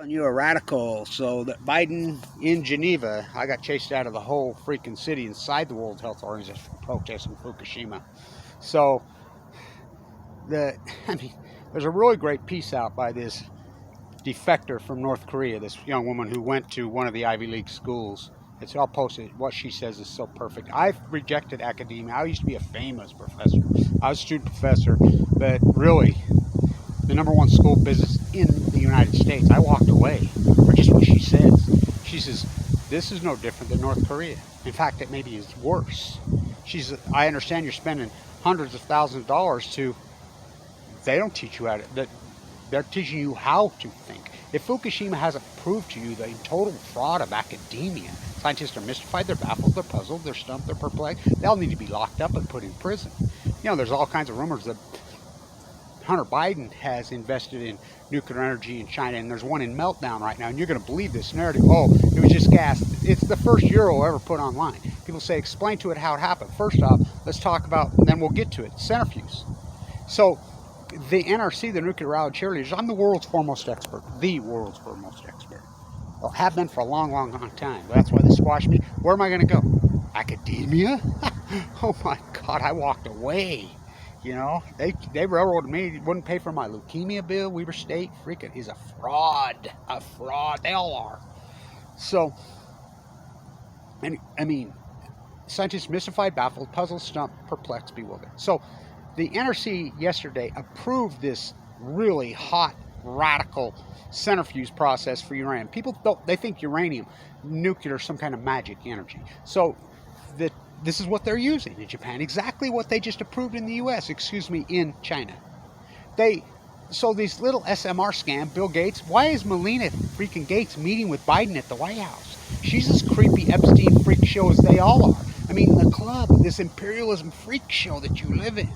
calling you a radical. So that Biden in Geneva, I got chased out of the whole freaking city inside the World Health Organization for protesting Fukushima. So there's a really great piece out by this defector from North Korea, this young woman who went to one of the Ivy League schools. It's all posted. What she says is so perfect. I've rejected academia. I used to be a famous professor. I was a student professor, but really, the #1 school business in the United States. I walked away for just what she says. She says, this is no different than North Korea. In fact, it maybe is worse. She says, I understand you're spending hundreds of thousands of dollars they don't teach you how to, they're teaching you how to think. If Fukushima hasn't proved to you the total fraud of academia, scientists are mystified, they're baffled, they're puzzled, they're stumped, they're perplexed, they all need to be locked up and put in prison. You know, there's all kinds of rumors that Hunter Biden has invested in nuclear energy in China, and there's one in meltdown right now, and you're going to believe this narrative. Oh, it was just gas. It's the first Euro ever put online. People say, explain to it how it happened. First off, let's talk about, and then we'll get to it, centrifuge. So the NRC, the Nuclear Rally Cheerleaders, I'm the world's foremost expert, the world's foremost expert. Well, have been for a long, long, long time. That's why they squashed me. Where am I going to go? Academia? Oh my God, I walked away. You know, they railroaded me, wouldn't pay for my leukemia bill. Weber State, freaking, is a fraud. A fraud. They all are. So, and I mean, scientists mystified, baffled, puzzled, stumped, perplexed, bewildered. So, the NRC yesterday approved this really hot, radical centrifuge process for uranium. People they think uranium, nuclear, some kind of magic energy. So, this is what they're using in Japan. Exactly what they just approved in the U.S. In China. So these little SMR scam, Bill Gates. Why is Melina freaking Gates meeting with Biden at the White House? She's as creepy Epstein freak show as they all are. I mean, the club, this imperialism freak show that you live in.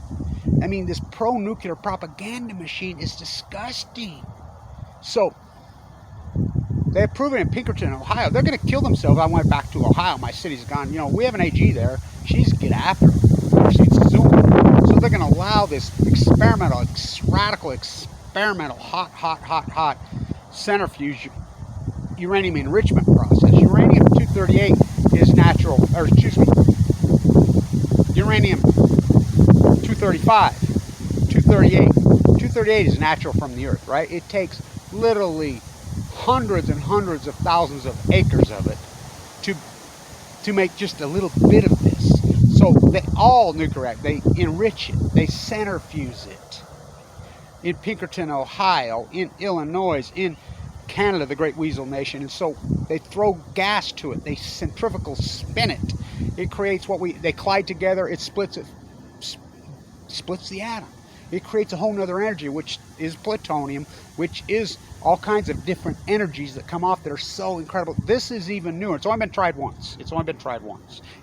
I mean, this pro-nuclear propaganda machine is disgusting. So they approved it in Pinkerton, Ohio. They're going to kill themselves. I went back to Ohio. My city's gone. You know, we have an AG there. She's get after it. So they're going to allow this experimental, radical, experimental, hot centrifuge uranium enrichment process. Uranium-238 is natural, or excuse me, uranium-235, 238. 238 is natural from the earth, right? It takes literally hundreds and hundreds of thousands of acres of it to make just a little bit of this. So all nuclear, they enrich it, they centrifuge it. In Pinkerton, Ohio, in Illinois, in Canada, the Great Weasel Nation, and so they throw gas to it, they centrifugal spin it. It creates they collide together, it splits the atom. It creates a whole nother energy, which is plutonium, which is all kinds of different energies that come off that are so incredible. This is even newer. It's only been tried once. It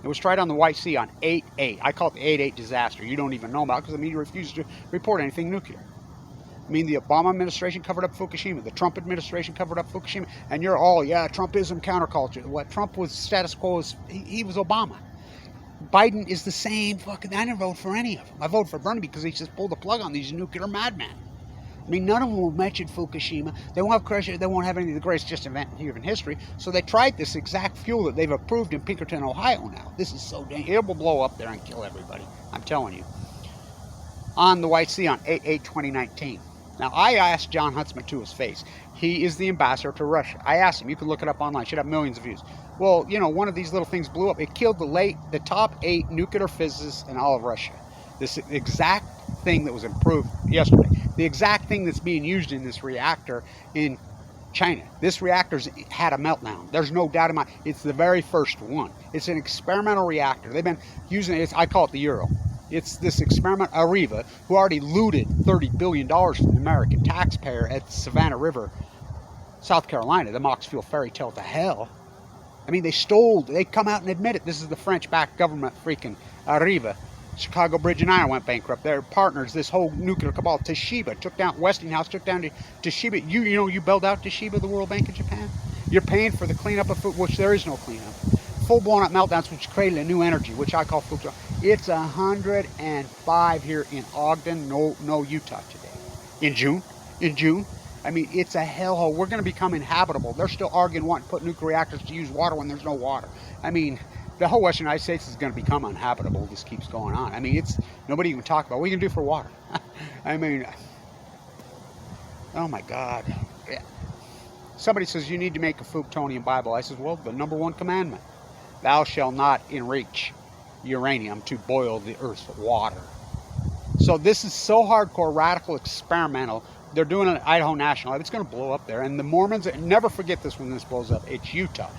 was tried on the White Sea on 8/8. I call it the 8/8 disaster. You don't even know about it because the media refuses to report anything nuclear. I mean, the Obama administration covered up Fukushima. The Trump administration covered up Fukushima. And you're all, yeah, Trumpism, counterculture. What Trump was status quo is, he was Obama. Biden is the same fucking, I didn't vote for any of them. I voted for Bernie because he just pulled the plug on these nuclear madmen. I mean, none of them will mention Fukushima. They won't have crash. They won't have any of the greatest just event in human history. So they tried this exact fuel that they've approved in Pinkerton, Ohio now. This is so dangerous. It will blow up there and kill everybody. I'm telling you. On the White Sea on 8/8/2019. Now, I asked John Huntsman to his face. He is the ambassador to Russia. I asked him. You can look it up online. It should have millions of views. Well, you know, one of these little things blew up. It killed the top 8 nuclear physicists in all of Russia. This exact thing that was improved yesterday. The exact thing that's being used in this reactor in China. This reactor's had a meltdown. There's no doubt in my. It's the very first one. It's an experimental reactor. They've been using it. I call it the Euro. It's this experiment, Areva, who already looted $30 billion from the American taxpayer at the Savannah River, South Carolina. The Moxfield fairy tale to hell. I mean, they come out and admit it. This is the French-backed government freaking Areva. Chicago Bridge and Iron went bankrupt. Their partners, this whole nuclear cabal, Toshiba, took down, Westinghouse took down Toshiba. You know, you bailed out Toshiba, the World Bank in Japan. You're paying for the cleanup of food, which there is no cleanup. Full-blown up meltdowns, which created a new energy, which I call Fukushima. It's 105 here in Ogden, no Utah today. In June, I mean, it's a hellhole. We're going to become inhabitable. They're still arguing wanting to put nuclear reactors to use water when there's no water. I mean, the whole Western United States is going to become uninhabitable. This keeps going on. I mean, it's nobody even talk about what we can do for water. I mean, oh my God. Yeah. Somebody says you need to make a Fuktonian Bible. I says, well, the #1 commandment, thou shalt not enrich uranium to boil the earth's water. So this is so hardcore, radical, experimental. They're doing it at Idaho National Lab. It's going to blow up there. And the Mormons, never forget this when this blows up. It's Utah.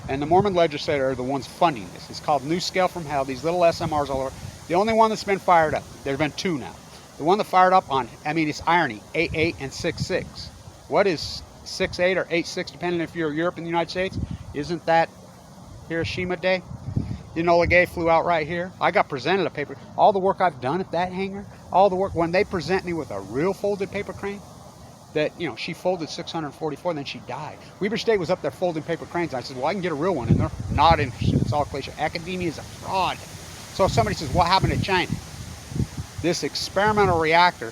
And the Mormon legislators are the ones funding this. It's called New Scale from Hell. These little SMRs all over. The only one that's been fired up, there have been 2 now. The one that fired up on, I mean, it's irony, 8.8 and 6.6. What is 6.8 or 8.6, depending if you're Europe and the United States? Isn't that Hiroshima Day? Enola Gay flew out right here. I got presented a paper. All the work I've done at that hangar, all the work, when they present me with a real folded paper crane, that, you know, she folded 644, then she died. Weber State was up there folding paper cranes. I said, well, I can get a real one, and they're not interested. It's all cliche. Academia is a fraud. So if somebody says, what happened to China? This experimental reactor,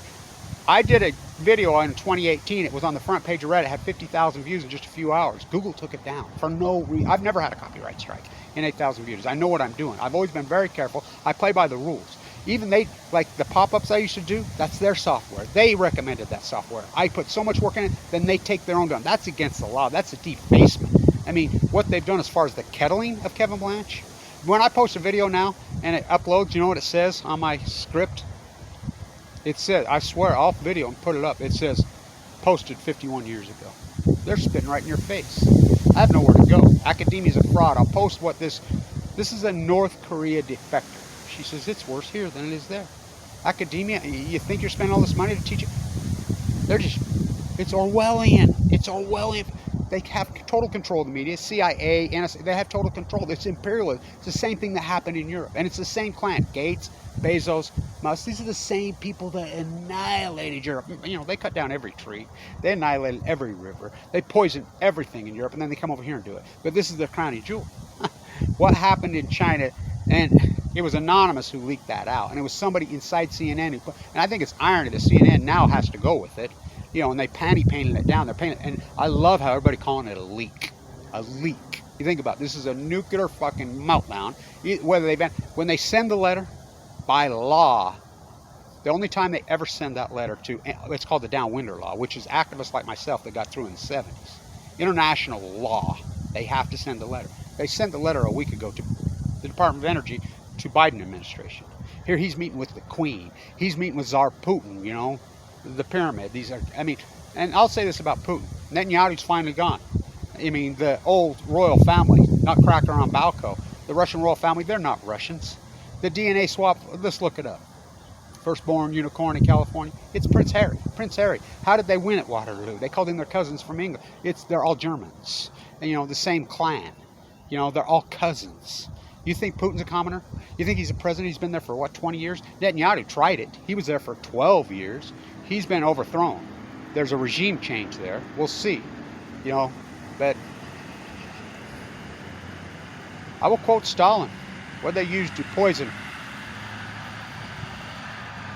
I did a video in 2018. It was on the front page of Reddit. It had 50,000 views in just a few hours. Google took it down for no reason. I've never had a copyright strike in 8,000 views. I know what I'm doing. I've always been very careful. I play by the rules. Even they, like the pop-ups I used to do, that's their software. They recommended that software. I put so much work in it, then they take their own down. That's against the law. That's a defacement. I mean, what they've done as far as the kettling of Kevin Blanche, when I post a video now and it uploads, you know what it says on my script? It says, I swear, off video and put it up, it says, posted 51 years ago. They're spitting right in your face. I have nowhere to go. Academia is a fraud. I'll post what this is a North Korea defector. She says, it's worse here than it is there. Academia, you think you're spending all this money to teach it? They're just, it's Orwellian. It's Orwellian. They have total control of the media. CIA, NRC, they have total control. It's imperialism. It's the same thing that happened in Europe. And it's the same clan. Gates, Bezos, Musk. These are the same people that annihilated Europe. You know, they cut down every tree. They annihilated every river. They poisoned everything in Europe, and then they come over here and do it. But this is their crowning jewel. What happened in China, and it was Anonymous who leaked that out. And it was somebody inside CNN who put, and I think it's irony that CNN now has to go with it. You know, and they panty painted it down. They're painting, and I love how everybody calling it a leak. A leak. You think about it, this is a nuclear fucking meltdown. Whether they've been, when they send the letter, by law, the only time they ever send that letter to, it's called the downwinder law, which is activists like myself that got through in the 70s. International law, they have to send a letter. They sent the letter a week ago to the Department of Energy to Biden administration. Here he's meeting with the Queen. He's meeting with Tsar Putin, you know, the pyramid. These are, I mean, and I'll say this about Putin. Netanyahu's finally gone. I mean, the old royal family, Nutcracker on Balco, the Russian royal family, they're not Russians. The DNA swap, let's look it up. Firstborn unicorn in California, it's Prince Harry. Prince Harry. How did they win at Waterloo? They called in their cousins from England. They're all Germans. And, you know, the same clan. You know, they're all cousins. You think Putin's a commoner? You think he's a president? He's been there for, what, 20 years? Netanyahu tried it. He was there for 12 years. He's been overthrown. There's a regime change there. We'll see. You know, but I will quote Stalin. What they used to poison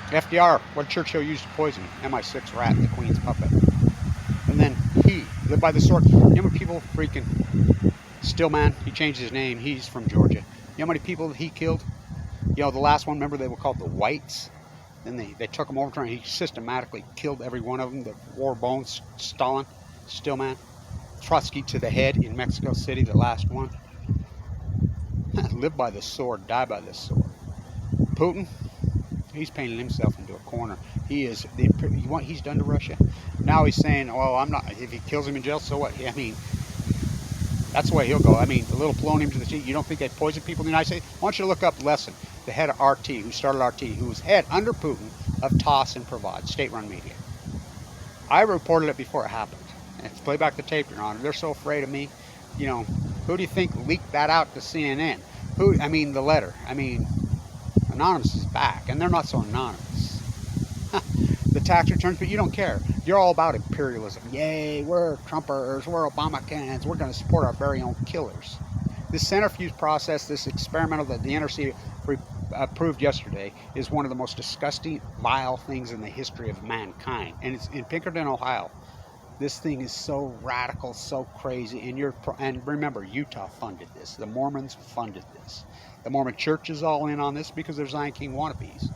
FDR, what Churchill used to poison MI6 rat, the Queen's puppet. And then he lived by the sword. You know how many people freaking Stillman, he changed his name, he's from Georgia. You know how many people he killed? You know, the last one, remember they were called the Whites? Then they took him over and he systematically killed every one of them. The war bones, Stalin, Stillman, Trotsky to the head in Mexico City, the last one. Live by the sword, die by the sword. Putin, he's painted himself into a corner. He is, what he's done to Russia. Now he's saying, oh, I'm not, if he kills him in jail, so what? I mean, that's the way he'll go. I mean, a little polonium to the sea. You don't think they poison people in the United States? I want you to look up Lesson, the head of RT, who started RT, who was head under Putin of TASS and Provad, state-run media. I reported it before it happened. And it's play back the tape, Your Honor. They're so afraid of me. You know, who do you think leaked that out to CNN? Who? I mean, the letter. I mean, Anonymous is back, and they're not so anonymous. The tax returns, but you don't care. You're all about imperialism. Yay, we're Trumpers, we're Obamacans, we're going to support our very own killers. This centrifuge process, this experimental that the NRC approved yesterday, is one of the most disgusting, vile things in the history of mankind. And it's in Pinkerton, Ohio. This thing is so radical, so crazy, and remember, Utah funded this. The Mormons funded this. The Mormon Church is all in on this because they're Zion King wannabes.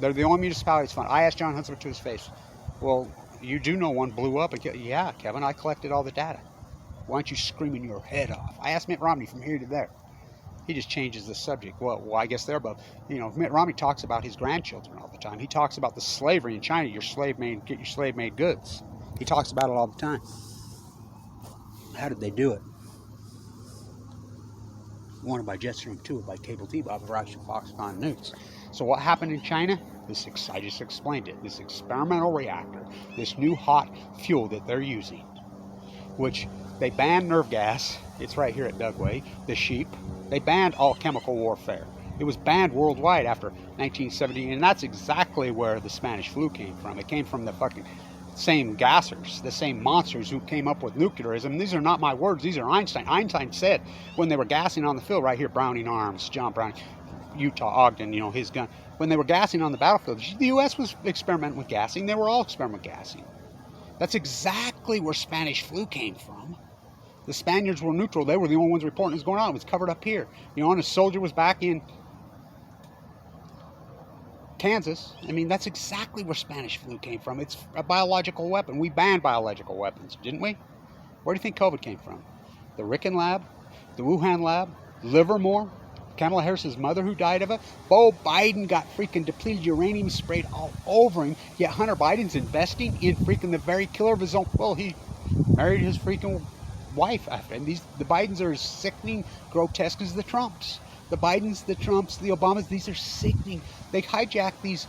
They're the only municipalities funded. I asked John Huntsman to his face, well, you do know one blew up. Yeah, Kevin, I collected all the data. Why aren't you screaming your head off? I asked Mitt Romney from here to there. He just changes the subject. Well, I guess they're above. Mitt Romney talks about his grandchildren all the time. He talks about the slavery in China. Get your slave-made goods. He talks about it all the time. How did they do it? Wanted by Jetstream, two by cable T, by Foxconn News. So what happened in China? I just explained it. This experimental reactor, this new hot fuel that they're using, which they banned nerve gas. It's right here at Dugway. The sheep. They banned all chemical warfare. It was banned worldwide after 1970, and that's exactly where the Spanish flu came from. It came from the fucking same gassers, the same monsters who came up with nuclearism. These are not my words. These are Einstein. Einstein said when they were gassing on the field, right here, Browning Arms, John Browning, Utah, Ogden, his gun. When they were gassing on the battlefield, the U.S. was experimenting with gassing. They were all experimenting with gassing. That's exactly where Spanish flu came from. The Spaniards were neutral. They were the only ones reporting what's going on. It was covered up here. And a soldier was back in Kansas. I mean, that's exactly where Spanish flu came from. It's a biological weapon. We banned biological weapons, didn't we? Where do you think COVID came from? The Ricken lab? The Wuhan lab? Livermore? Kamala Harris's mother who died of it? Beau Biden got freaking depleted uranium sprayed all over him, yet Hunter Biden's investing in freaking the very killer of his own. Well, he married his freaking wife after. And the Bidens are as sickening, grotesque as the Trumps. The Bidens, the Trumps, the Obamas, these are sickening. They hijacked these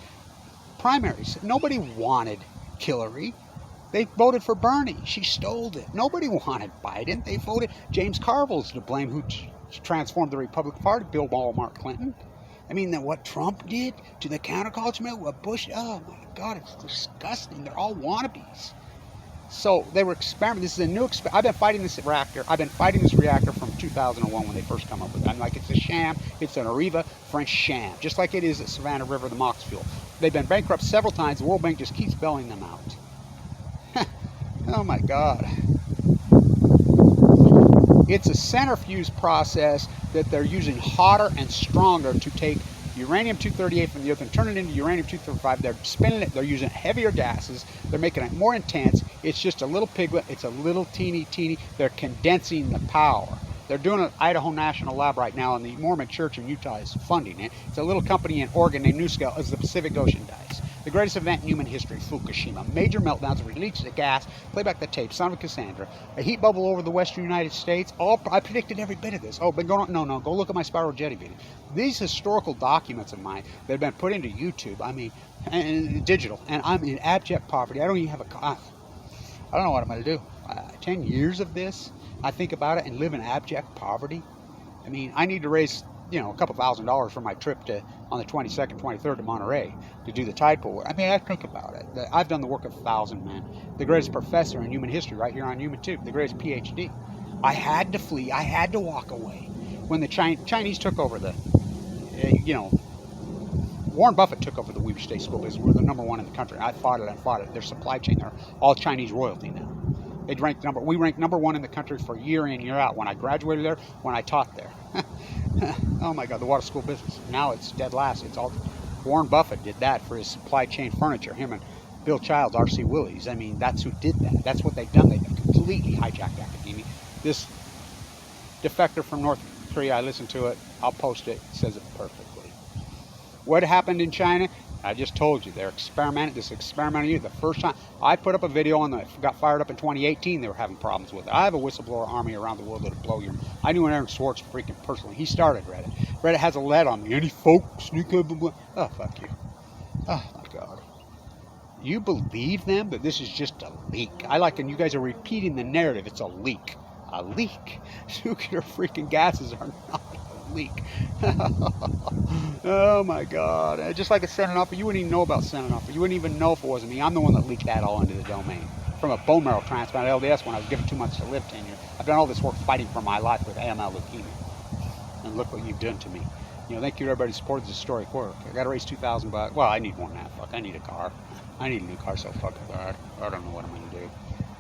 primaries. Nobody wanted Hillary. They voted for Bernie. She stole it. Nobody wanted Biden. They voted James Carville's to blame, who transformed the Republican Party, Bill Walmart Clinton. I mean, what Trump did to the counterculture movement, what Bush, oh my God, it's disgusting. They're all wannabes. So they were experimenting. This is a new experiment. I've been fighting this reactor. I've been fighting this reactor from 2001 when they first come up with it. I'm like, it's a sham. It's an Areva French sham, just like it is at Savannah River, the MOX fuel. They've been bankrupt several times. The World Bank just keeps bailing them out. Oh my God. It's a centrifuge process that they're using hotter and stronger to take uranium-238 from the earth and turn it into uranium-235. They're spinning it. They're using heavier gases. They're making it more intense. It's just a little piglet. It's a little teeny. They're condensing the power. They're doing it at Idaho National Lab right now, and the Mormon Church in Utah is funding it. It's a little company in Oregon named NuScale as the Pacific Ocean dies. The greatest event in human history, Fukushima. Major meltdowns, release of gas, play back the tape, Son of Cassandra, a heat bubble over the western United States. I predicted every bit of this. Oh, been going on? No, go look at my Spiral Jetty video. These historical documents of mine that have been put into YouTube, I mean, and digital, and I'm in abject poverty. I don't even have a car. I don't know what I'm going to do. 10 years of this, I think about it and live in abject poverty. I mean, I need to raise, a couple $1,000s for my trip on the 22nd, 23rd to Monterey to do the tide pool. I mean, I think about it. I've done the work of 1,000 men. The greatest professor in human history right here on HumanTube, the greatest PhD. I had to flee. I had to walk away. When the Chinese took over Warren Buffett took over the Weber State School because we're the #1 in the country. I fought it. Their supply chain, they're all Chinese royalty now. We ranked #1 in the country for year in, year out. When I graduated there, when I taught there. Oh my God, the water school business. Now it's dead last. It's all Warren Buffett did that for his supply chain furniture. Him and Bill Childs, R.C. Willys. I mean, that's who did that. That's what they've done. They've completely hijacked academia. This defector from North Korea, I listened to it. I'll post it. It says it perfectly. What happened in China? I just told you, they're experimenting. This experimental, the first time I put up a video on that got fired up in 2018, they were having problems with it. I have a whistleblower army around the world that'll blow your. I knew Aaron Swartz freaking personally. He started Reddit. Reddit has a lead on me. Any folks? Oh, fuck you. Oh my God. You believe them that this is just a leak? And you guys are repeating the narrative. It's a leak. A leak. Nuclear freaking gases are not a leak. Oh my God. Just like a sending offer, you wouldn't even know about sending offer. You wouldn't even know if it wasn't me. I'm the one that leaked that all into the domain. From a bone marrow transplant, LDS, when I was given 2 months to live, 10 years. I've done all this work fighting for my life with AML leukemia. And look what you've done to me. Thank you to everybody who supported this historic work. I got to raise $2,000. Well, I need more than that. Fuck, I need a car. I need a new car so fucking bad. I don't know what I'm going to do.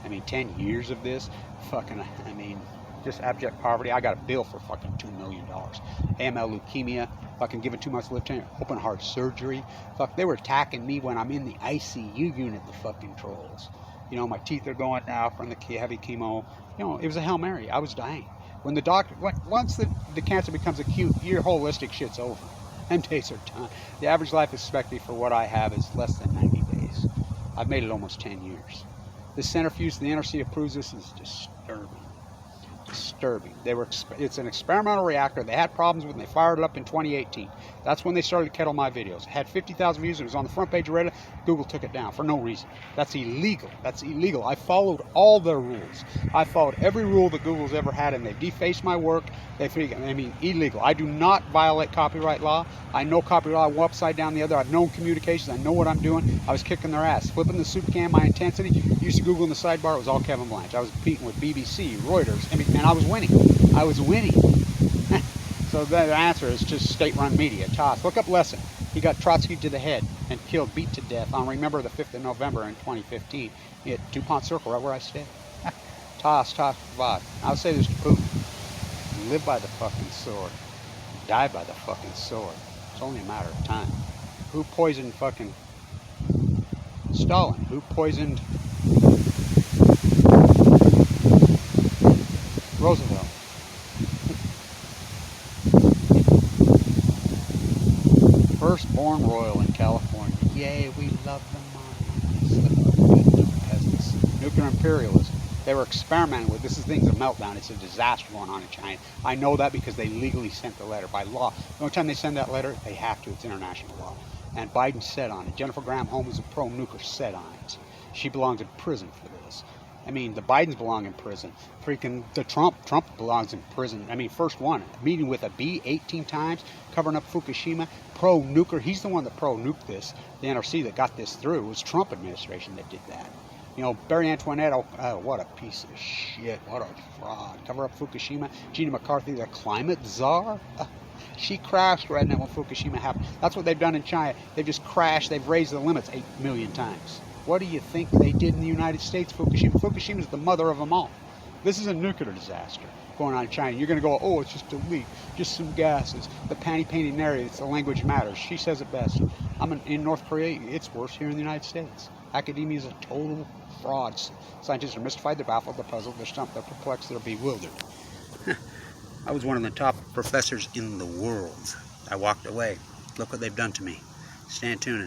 I mean, 10 years of this, fucking, I mean, just abject poverty. I got a bill for fucking $2 million. AML leukemia, fucking given too much lieutenant, open heart surgery. Fuck, they were attacking me when I'm in the ICU unit, the fucking trolls. You know, my teeth are going now from the heavy chemo. You know, it was a Hail Mary. I was dying. When the doctor, once the cancer becomes acute, your holistic shit's over. Them days are done. The average life expectancy for what I have is less than 90 days. I've made it almost 10 years. This centrifuge, the NRC approves this, is disturbing. Disturbing. It's an experimental reactor. They had problems with it. They fired it up in 2018. That's when they started to kettle my videos. It had 50,000 views. It was on the front page of Reddit. Google took it down for no reason. That's illegal. That's illegal. I followed all their rules. I followed every rule that Google's ever had, and they defaced my work. I mean, illegal. I do not violate copyright law. I know copyright law one upside down the other. I've known communications. I know what I'm doing. I was kicking their ass. Flipping the soup can, my intensity. Used to Google in the sidebar. It was all Kevin Blanche. I was competing with BBC, Reuters, and I was winning. I was winning. So the answer is just state-run media. Toss. Look up Lesson. He got Trotsky to the head and killed, beat to death on, remember, the 5th of November in 2015 at DuPont Circle, right where I stay. Toss, provide. I'll say this to Putin. Live by the fucking sword. Die by the fucking sword. It's only a matter of time. Who poisoned fucking Stalin? Who poisoned Roosevelt? Firstborn royal in California. Yay, we love the mines. Peasants. Nuclear imperialism. They were experimenting with this. Thing's a meltdown. It's a disaster going on in China. I know that because they legally sent the letter by law. The only time they send that letter, they have to. It's international law. And Biden said on it. Jennifer Granholm is a pro-nuclear, said on it. She belongs in prison for this. I mean, the Bidens belong in prison. Freaking the Trump belongs in prison. I mean, first one, meeting with a B 18 times, covering up Fukushima, pro-nuclear. He's the one that pro-nuked this. The NRC that got this through. It was Trump administration that did that. You know, Barry Antoinette, what a piece of shit. What a fraud. Cover up Fukushima. Gina McCarthy, the climate czar. She crashed right now when Fukushima happened. That's what they've done in China. They've just crashed. They've raised the limits 8 million times. What do you think they did in the United States? Fukushima is the mother of them all. This is a nuclear disaster going on in China. You're going to go, oh, it's just a leak, just some gases. The panty-painting narrative, it's the language matters. She says it best. In North Korea, it's worse here in the United States. Academia is a total fraud. Scientists are mystified, they're baffled, they're puzzled, they're stumped, they're perplexed, they're bewildered. I was one of the top professors in the world. I walked away. Look what they've done to me. Stand tuned.